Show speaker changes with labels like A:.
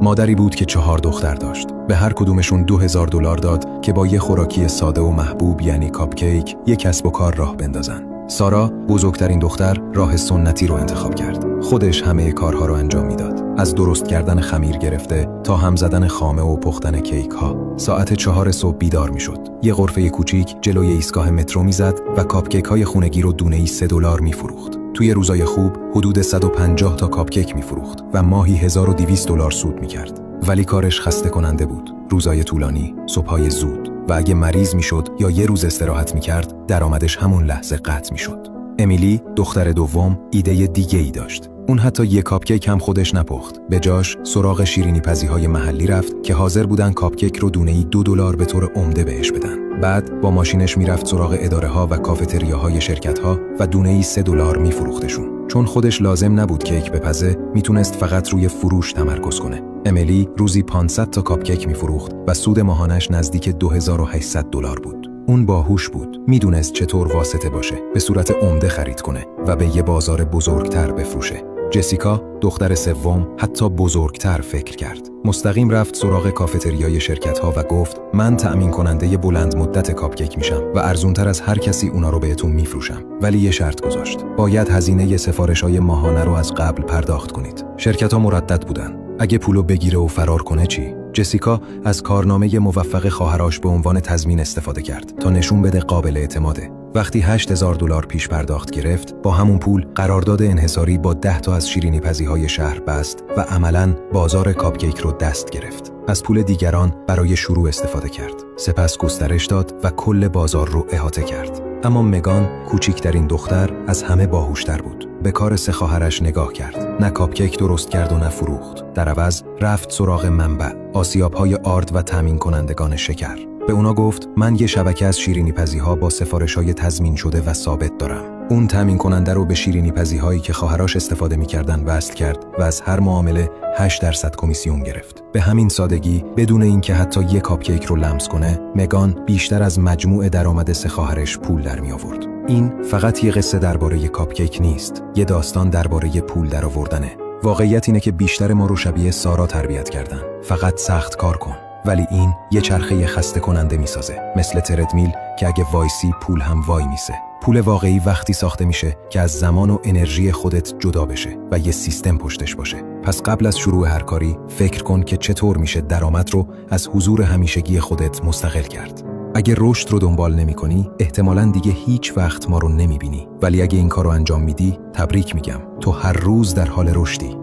A: مادری بود که 4 دختر داشت. به هر کدومشون $2000 داد که با یه خوراکی ساده و محبوب یعنی کاپکیک یک کسب و کار راه بندازن. سارا، بزرگترین دختر، راه سنتی رو انتخاب کرد. خودش همه کارها رو انجام میداد. از درست کردن خمیر گرفته تا هم زدن خامه و پختن کیک ها. ساعت 4 صبح بیدار میشد. یه غرفه کوچیک جلوی ایستگاه مترو میزد و کاپکیک های خونگی رو دونه‌ای $3 میفروخت. توی روزای خوب حدود 150 تا کاپکیک میفروخت و ماهی $1200 سود میکرد. ولی کارش خسته کننده بود. روزای طولانی، صبحای زود و اگه مریض میشد یا یه روز استراحت میکرد، درآمدش همون لحظه قطع میشد. امیلی، دختر دوم، ایده دیگه‌ای داشت. اون حتی یک کاپکیک هم خودش نپخت. به جاش سراغ شیرینی پزی‌های محلی رفت که حاضر بودن کاپکیک رو دونه‌ای $2 به طور عمده بهش بدن. بعد با ماشینش میرفت سراغ اداره‌ها و کافتریاهای شرکت‌ها و دونه‌ای $3 میفروختشون. چون خودش لازم نبود کیک بپزه، میتونست فقط روی فروش تمرکز کنه. امیلی روزی 500 تا کاپکیک میفروخت و سود ماهانش نزدیک $2800 بود. اون باهوش بود، میدونست چطور واسطه باشه، به صورت عمده خرید کنه و به یه بازار بزرگتر بفروشه. جسیکا، دختر سوم، حتی بزرگتر فکر کرد. مستقیم رفت سراغ کافتریای شرکت‌ها و گفت من تأمین کننده بلند مدت کاپکیک میشم و ارزونتر از هر کسی اونا رو بهتون میفروشم. ولی یه شرط گذاشت. باید هزینه سفارش‌های ماهانه رو از قبل پرداخت کنید. شرکت‌ها مردد بودن. اگه پولو بگیره و فرار کنه چی؟ جسیکا از کارنامه موفق خواهرش به عنوان تضمین استفاده کرد تا نشون بده قابل اعتماده. وقتی $8000 پیش پرداخت گرفت، با همون پول قرارداد انحصاری با 10 تا از شیرینی پزی‌های شهر بست و عملاً بازار کاپکیک رو دست گرفت. از پول دیگران برای شروع استفاده کرد. سپس گسترش داد و کل بازار رو احاطه کرد. اما مگان، کوچکترین دختر، از همه باهوشتر بود. به کار 3 خواهرش نگاه کرد. نه کاپکیک درست کرد و نه فروخت. در عوض رفت سراغ منبع، آسیاب‌های آرد و تامین کنندگان شکر. به اونا گفت من یه شبکه از شیرینی پزی‌ها با سفارش‌های تضمین شده و ثابت دارم. اون تامین کننده رو به شیرینی پزی‌هایی که خواهرش استفاده می‌کردن وصل کرد و از هر معامله 8% کمیسیون گرفت. به همین سادگی، بدون اینکه حتی یک کاپکیک رو لمس کنه، مگان بیشتر از مجموع درآمد 3 خواهرش پول در می‌آورد. این فقط یه قصه درباره کاپکیک نیست، یه داستان درباره پول درآوردنه. واقعیت اینه که بیشتر ما رو شبیه سارا تربیت کردن. فقط سخت کار کن. ولی این یه چرخه خسته کننده میسازه، مثل تردمیل که اگه وایسی پول هم وای میسه. پول واقعی وقتی ساخته میشه که از زمان و انرژی خودت جدا بشه و یه سیستم پشتش باشه. پس قبل از شروع هر کاری فکر کن که چطور میشه درآمد رو از حضور همیشگی خودت مستقل کرد. اگه رشد رو دنبال نمی‌کنی، احتمالاً دیگه هیچ وقت ما رو نمی‌بینی. ولی اگه این کارو انجام میدی، تبریک میگم. تو هر روز در حال رشدی.